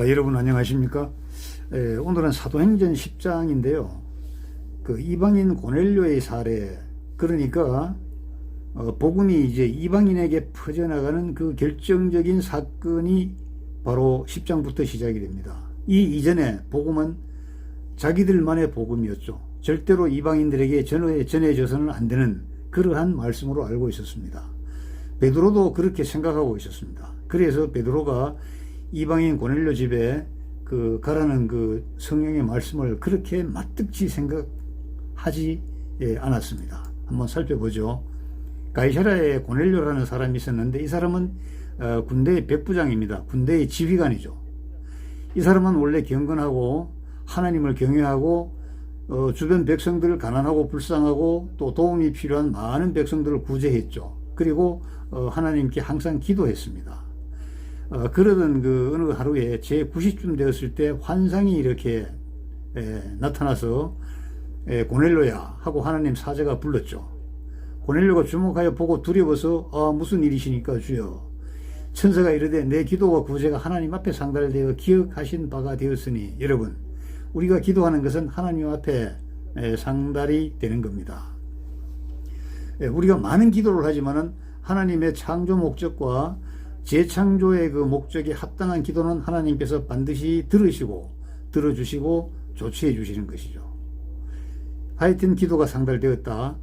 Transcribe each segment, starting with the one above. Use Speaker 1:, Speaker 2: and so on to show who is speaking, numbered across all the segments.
Speaker 1: 여러분 안녕하십니까? 오늘은 사도행전 10장인데요. 그 이방인 고넬료의 사례, 그러니까 복음이 이제 이방인에게 퍼져나가는 그 결정적인 사건이 바로 10장부터 시작이 됩니다. 이 이전에 복음은 자기들만의 복음이었죠. 절대로 이방인들에게 전해져서는 안 되는 그러한 말씀으로 알고 있었습니다. 베드로도 그렇게 생각하고 있었습니다. 그래서 베드로가 이방인 고넬료 집에 가라는 그 성령의 말씀을 그렇게 마뜩지 생각하지 않았습니다. 한번 살펴보죠. 가이사랴에 고넬료라는 사람이 있었는데 이 사람은 군대의 백부장입니다. 군대의 지휘관이죠. 이 사람은 원래 경건하고 하나님을 경외하고 주변 백성들을 가난하고 불쌍하고 또 도움이 필요한 많은 백성들을 구제했죠. 그리고 하나님께 항상 기도했습니다. 그러던 그 어느 하루에 제9시쯤 되었을 때 환상이 이렇게 나타나서 고넬료야 하고 하나님 사자가 불렀죠. 고넬료가 주목하여 보고 두려워서 무슨 일이시니까 주여. 천사가 이르되 내 기도와 구제가 하나님 앞에 상달되어 기억하신 바가 되었으니. 여러분, 우리가 기도하는 것은 하나님 앞에 상달이 되는 겁니다. 우리가 많은 기도를 하지만은 하나님의 창조 목적과 재창조의 그 목적에 합당한 기도는 하나님께서 반드시 들으시고 들어주시고 조치해 주시는 것이죠. 하여튼 기도가 상달되었다.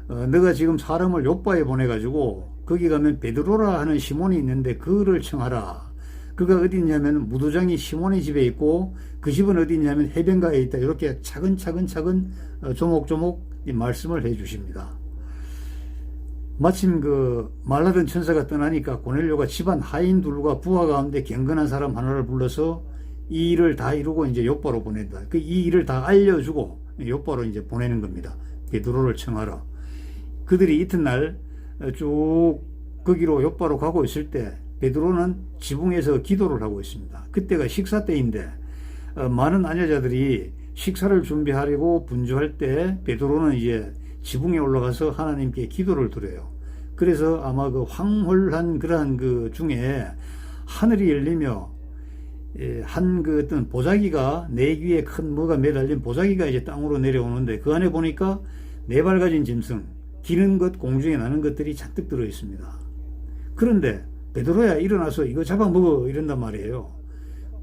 Speaker 1: 너가 지금 사람을 요바에 보내가지고 거기 가면 베드로라 하는 시몬이 있는데 그를 청하라. 그가 어디 있냐면 무도장이 시몬의 집에 있고 그 집은 어디 있냐면 해변가에 있다. 이렇게 차근차근 조목조목 이 말씀을 해 주십니다. 마침 그 말하던 천사가 떠나니까 고넬료가 집안 하인 둘과 부하 가운데 경건한 사람 하나를 불러서 이 일을 다 이루고 이제 요바로 보낸다. 이 일을 다 알려주고 요바로 이제 보내는 겁니다. 베드로를 청하라. 그들이 이튿날 쭉 거기로 요바로 가고 있을 때 베드로는 지붕에서 기도를 하고 있습니다. 그때가 식사 때인데 많은 아녀자들이 식사를 준비하려고 분주할 때 베드로는 이제 지붕에 올라가서 하나님께 기도를 드려요. 그래서 아마 그 황홀한 그러한 그 중에 하늘이 열리며 한 그 어떤 보자기가 네 귀에 큰 뭐가 매달린 보자기가 이제 땅으로 내려오는데 그 안에 보니까 네 발 가진 짐승, 기는 것, 공중에 나는 것들이 잔뜩 들어 있습니다. 그런데 베드로야 일어나서 이거 잡아먹어 이런단 말이에요.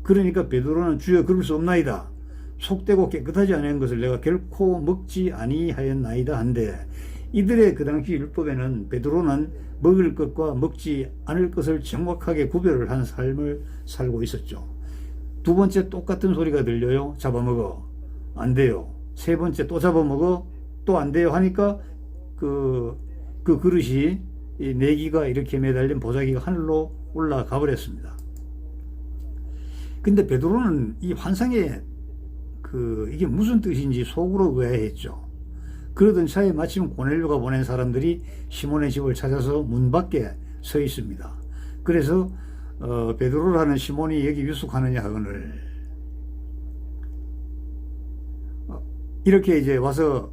Speaker 1: 그러니까 베드로는 주여 그럴 수 없나이다. 속되고 깨끗하지 않은 것을 내가 결코 먹지 아니하였나이다 한데 이들의 그 당시 율법에는 베드로는 먹을 것과 먹지 않을 것을 정확하게 구별을 한 삶을 살고 있었죠. 두 번째 똑같은 소리가 들려요. 잡아먹어. 안 돼요. 세 번째 또 잡아먹어. 또 안 돼요 하니까 그 그릇이 이 내기가 이렇게 매달린 보자기가 하늘로 올라가 버렸습니다. 근데 베드로는 이 환상에 이게 무슨 뜻인지 속으로 의아해했죠. 그러던 차에 마침 고넬료가 보낸 사람들이 시몬의 집을 찾아서 문 밖에 서 있습니다. 그래서 베드로라는 시몬이 여기 유숙하느냐 하거늘 이렇게 이제 와서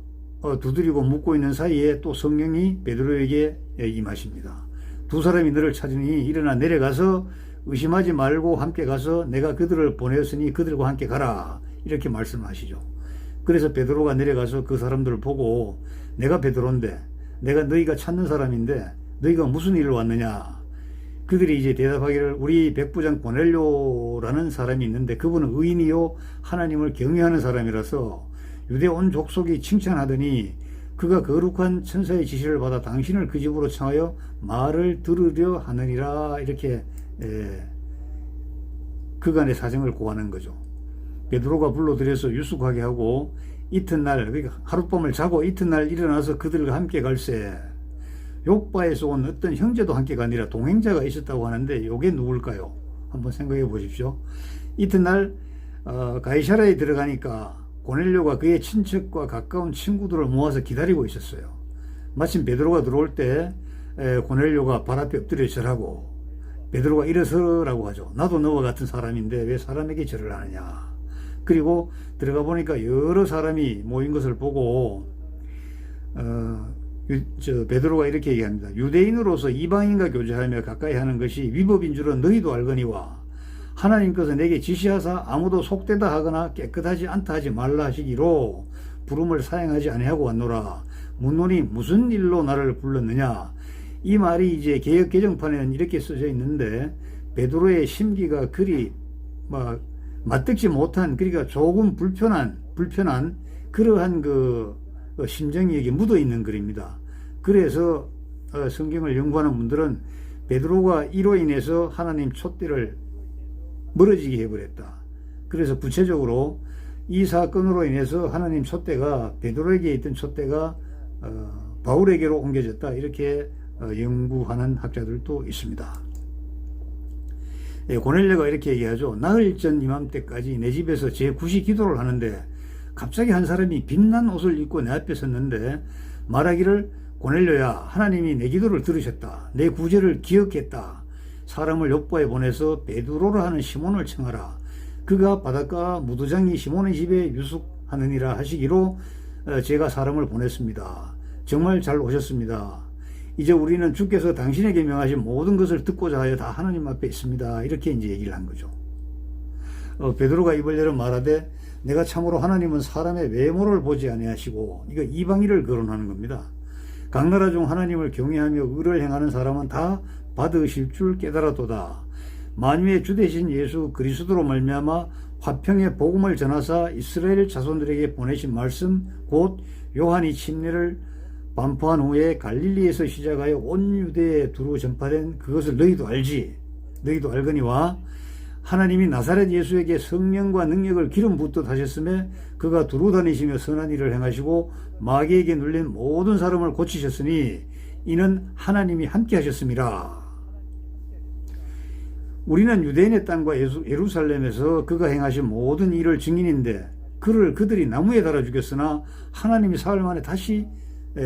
Speaker 1: 두드리고 묻고 있는 사이에 또 성령이 베드로에게 임하십니다. 두 사람이 너를 찾으니 일어나 내려가서 의심하지 말고 함께 가서 내가 그들을 보내었으니 그들과 함께 가라. 이렇게 말씀하시죠. 그래서 베드로가 내려가서 그 사람들을 보고 내가 베드로인데 내가 너희가 찾는 사람인데 너희가 무슨 일로 왔느냐. 그들이 이제 대답하기를 우리 백부장 고넬료라는 사람이 있는데 그분은 의인이요 하나님을 경외하는 사람이라서 유대 온 족속이 칭찬하더니 그가 거룩한 천사의 지시를 받아 당신을 그 집으로 청하여 말을 들으려 하느니라. 이렇게 그간의 사정을 고하는 거죠. 베드로가 불러들여서 유숙하게 하고 이튿날 하룻밤을 자고 이튿날 일어나서 그들과 함께 갈새. 요바에서 온 어떤 형제도 함께가 아니라 동행자가 있었다고 하는데 요게 누굴까요? 한번 생각해 보십시오. 이튿날 가이사랴에 들어가니까 고넬료가 그의 친척과 가까운 친구들을 모아서 기다리고 있었어요. 마침 베드로가 들어올 때 고넬료가 발 앞에 엎드려 절하고 베드로가 일어서라고 하죠. 나도 너와 같은 사람인데 왜 사람에게 절을 하느냐. 그리고 들어가 보니까 여러 사람이 모인 것을 보고 베드로가 이렇게 얘기합니다. 유대인으로서 이방인과 교제하며 가까이 하는 것이 위법인 줄은 너희도 알거니와 하나님께서 내게 지시하사 아무도 속되다 하거나 깨끗하지 않다 하지 말라 하시기로 부름을 사양하지 아니하고 왔노라. 묻노니 무슨 일로 나를 불렀느냐. 이 말이 이제 개역 개정판에는 이렇게 써져 있는데 베드로의 심기가 그리 맞듣지 못한, 그러니까 조금 불편한 그러한 그 심정이 여기 묻어 있는 글입니다. 그래서 성경을 연구하는 분들은 베드로가 이로 인해서 하나님 촛대를 멀어지게 해버렸다. 그래서 구체적으로 이 사건으로 인해서 하나님 촛대가, 베드로에게 있던 촛대가 바울에게로 옮겨졌다, 이렇게 연구하는 학자들도 있습니다. 고넬료가 이렇게 얘기하죠. 나흘 전 이맘때까지 내 집에서 제9시 기도를 하는데 갑자기 한 사람이 빛난 옷을 입고 내 앞에 섰는데 말하기를, 고넬료야, 하나님이 내 기도를 들으셨다. 내 구제를 기억했다. 사람을 욥보에 보내서 베드로라 하는 시몬을 청하라. 그가 바닷가 무도장이 시몬의 집에 유숙하느니라 하시기로 제가 사람을 보냈습니다. 정말 잘 오셨습니다. 이제 우리는 주께서 당신에게 명하신 모든 것을 듣고자 하여 다 하나님 앞에 있습니다. 이렇게 이제 얘기를 한 거죠. 베드로가 입을 열어 말하되, 내가 참으로 하나님은 사람의 외모를 보지 아니하시고, 이거 이방인을 거론하는 겁니다. 각 나라 중 하나님을 경외하며 의를 행하는 사람은 다 받으실 줄 깨달았도다. 만유의 주 되신 예수 그리스도로 말미암아 화평의 복음을 전하사 이스라엘 자손들에게 보내신 말씀, 곧 요한이 침례를 반포한 후에 갈릴리에서 시작하여 온 유대에 두루 전파된 그것을 너희도 알지. 너희도 알거니와 하나님이 나사렛 예수에게 성령과 능력을 기름 붓듯 하셨으며 그가 두루 다니시며 선한 일을 행하시고 마귀에게 눌린 모든 사람을 고치셨으니 이는 하나님이 함께 하셨습니다. 우리는 유대인의 땅과 예루살렘에서 그가 행하신 모든 일을 증인인데 그들이 나무에 달아 죽였으나 하나님이 사흘 만에 다시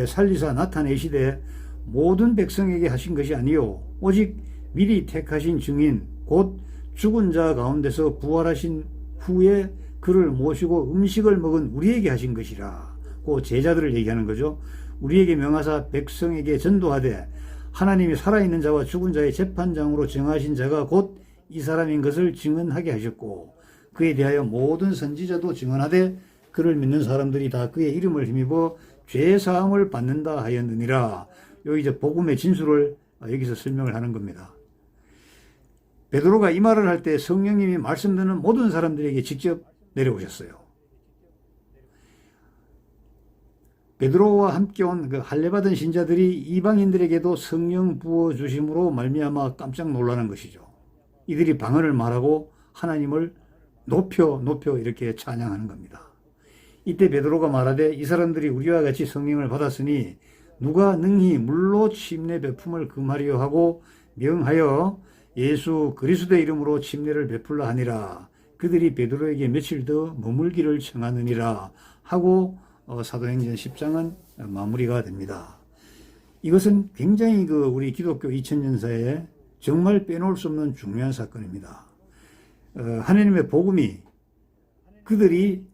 Speaker 1: 살리사 나타내시되 모든 백성에게 하신 것이 아니요 오직 미리 택하신 증인 곧 죽은 자 가운데서 부활하신 후에 그를 모시고 음식을 먹은 우리에게 하신 것이라. 그 제자들을 얘기하는 거죠. 우리에게 명하사 백성에게 전도하되 하나님이 살아있는 자와 죽은 자의 재판장으로 정하신 자가 곧 이 사람인 것을 증언하게 하셨고 그에 대하여 모든 선지자도 증언하되 그를 믿는 사람들이 다 그의 이름을 힘입어 죄사함을 받는다 하였느니라. 여기 이제 복음의 진술을 여기서 설명을 하는 겁니다. 베드로가 이 말을 할 때 성령님이 말씀 듣는 모든 사람들에게 직접 내려오셨어요. 베드로와 함께 온 그 할례받은 신자들이 이방인들에게도 성령 부어 주심으로 말미암아 깜짝 놀라는 것이죠. 이들이 방언을 말하고 하나님을 높여 이렇게 찬양하는 겁니다. 이때 베드로가 말하되 이 사람들이 우리와 같이 성령을 받았으니 누가 능히 물로 침례 베품을 금하려 하고 명하여 예수 그리스도의 이름으로 침례를 베풀라 하니라. 그들이 베드로에게 며칠 더 머물기를 청하느니라 하고 사도행전 10장은 마무리가 됩니다. 이것은 굉장히 우리 기독교 2000년사에 정말 빼놓을 수 없는 중요한 사건입니다. 하나님의 복음이 그들이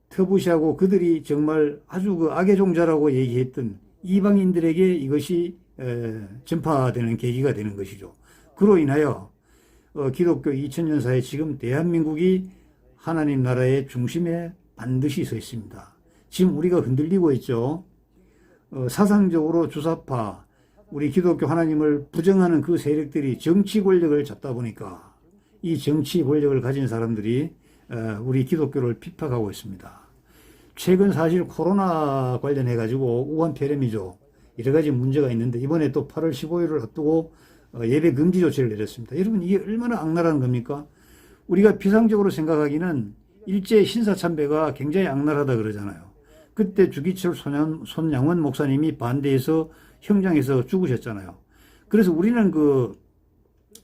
Speaker 1: 터부시하고 그들이 정말 아주 악의 종자라고 얘기했던 이방인들에게 이것이 전파되는 계기가 되는 것이죠. 그로 인하여 기독교 2000년사에 지금 대한민국이 하나님 나라의 중심에 반드시 서 있습니다. 지금 우리가 흔들리고 있죠. 사상적으로 주사파, 우리 기독교 하나님을 부정하는 그 세력들이 정치 권력을 잡다 보니까 이 정치 권력을 가진 사람들이 우리 기독교를 핍박하고 있습니다. 최근 사실 코로나 관련해 가지고 우한 폐렴이죠. 여러 가지 문제가 있는데 이번에 또 8월 15일을 앞두고 예배 금지 조치를 내렸습니다. 여러분 이게 얼마나 악랄한 겁니까? 우리가 비상적으로 생각하기는 일제 신사참배가 굉장히 악랄하다 그러잖아요. 그때 주기철 손양원 목사님이 반대해서 형장에서 죽으셨잖아요. 그래서 우리는 그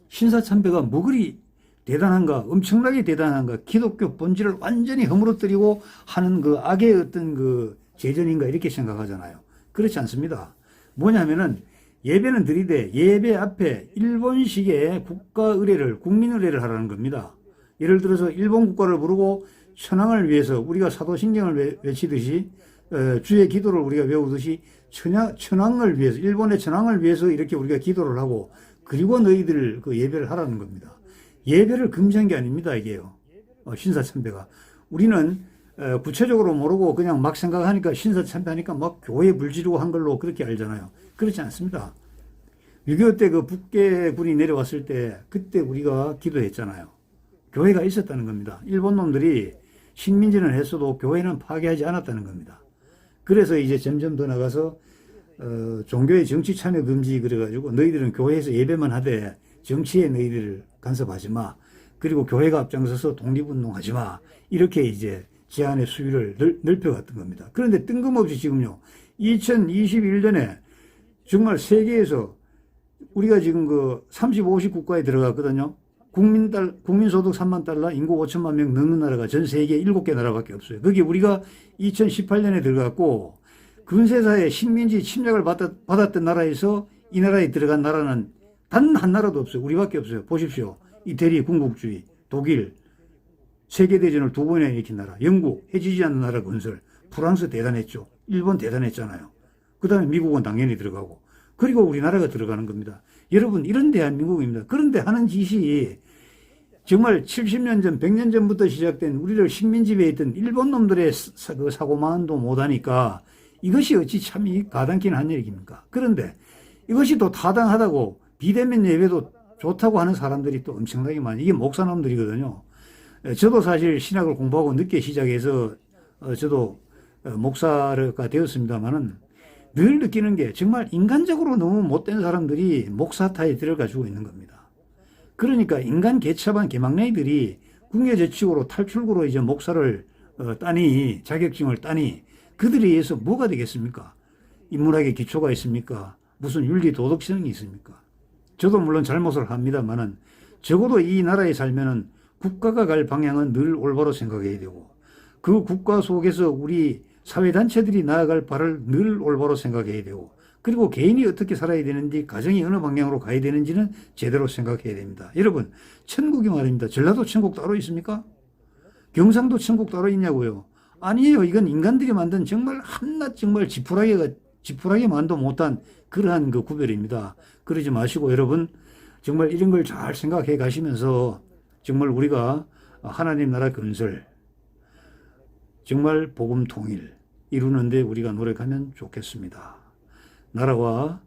Speaker 1: 신사참배가 뭐 그리 대단한가, 엄청나게 대단한가, 기독교 본질을 완전히 허물어뜨리고 하는 그 악의 어떤 그 제전인가 이렇게 생각하잖아요. 그렇지 않습니다. 뭐냐면은 예배는 드리되 예배 앞에 일본식의 국민의례를 하라는 겁니다. 예를 들어서 일본 국가를 부르고 천황을 위해서 우리가 사도신경을 외치듯이 주의 기도를 우리가 외우듯이 천황을 위해서, 일본의 천황을 위해서 이렇게 우리가 기도를 하고 그리고 너희들 그 예배를 하라는 겁니다. 예배를 금지한 게 아닙니다. 이게요. 신사참배가. 우리는 구체적으로 모르고 그냥 막 생각하니까 신사참배하니까 막 교회 불지르고 한 걸로 그렇게 알잖아요. 그렇지 않습니다. 6.25 때 그 북계군이 내려왔을 때 그때 우리가 기도했잖아요. 교회가 있었다는 겁니다. 일본 놈들이 식민지는 했어도 교회는 파괴하지 않았다는 겁니다. 그래서 이제 점점 더 나가서 종교의 정치 참여 금지 그래가지고 너희들은 교회에서 예배만 하되 정치에 너희들을 간섭하지 마. 그리고 교회가 앞장서서 독립운동하지 마. 이렇게 이제 제한의 수위를 넓혀갔던 겁니다. 그런데 뜬금없이 지금요. 2021년에 정말 세계에서 우리가 지금 그 35식 국가에 들어갔거든요. 국민소득 3만 달러, 인구 5천만 명 넘는 나라가 전 세계 7개 나라밖에 없어요. 거기 우리가 2018년에 들어갔고, 근세사의 식민지 침략을 받았던 나라에서 이 나라에 들어간 나라는 단 한 나라도 없어요. 우리밖에 없어요. 보십시오. 이태리 군국주의, 독일, 세계대전을 2번이나 일으킨 나라, 영국, 해지지 않는 나라 건설, 프랑스 대단했죠. 일본 대단했잖아요. 그 다음에 미국은 당연히 들어가고, 그리고 우리나라가 들어가는 겁니다. 여러분, 이런 대한민국입니다. 그런데 하는 짓이 정말 70년 전, 100년 전부터 시작된 우리를 식민지배에 있던 일본 놈들의 그 사고만도 못하니까 이것이 어찌 참 가당키는 한 얘기입니까? 그런데 이것이 또 타당하다고 비대면 예배도 좋다고 하는 사람들이 또 엄청나게 많아요. 이게 목사놈들이거든요. 저도 사실 신학을 공부하고 늦게 시작해서 저도 목사가 되었습니다만은 늘 느끼는 게 정말 인간적으로 너무 못된 사람들이 목사타에 들어가지고 있는 겁니다. 그러니까 인간 개차반 개막내들이 궁예저축으로 탈출구로 이제 목사를 따니 자격증을 따니 그들에 의해서 뭐가 되겠습니까? 인문학의 기초가 있습니까? 무슨 윤리 도덕성이 있습니까? 저도 물론 잘못을 합니다만은 적어도 이 나라에 살면은 국가가 갈 방향은 늘 올바로 생각해야 되고 그 국가 속에서 우리 사회단체들이 나아갈 바를 늘 올바로 생각해야 되고 그리고 개인이 어떻게 살아야 되는지 가정이 어느 방향으로 가야 되는지는 제대로 생각해야 됩니다. 여러분 천국이 말입니다. 전라도 천국 따로 있습니까? 경상도 천국 따로 있냐고요? 아니에요. 이건 인간들이 만든 정말 한낱 정말 지푸라기만도 못한 그러한 그 구별입니다. 그러지 마시고 여러분 정말 이런 걸 잘 생각해 가시면서 정말 우리가 하나님 나라 건설 정말 복음 통일 이루는데 우리가 노력하면 좋겠습니다. 나라와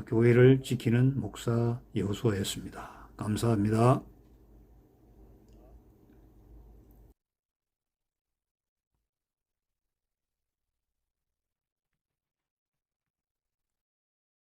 Speaker 1: 교회를 지키는 목사 여호수아였습니다. 감사합니다.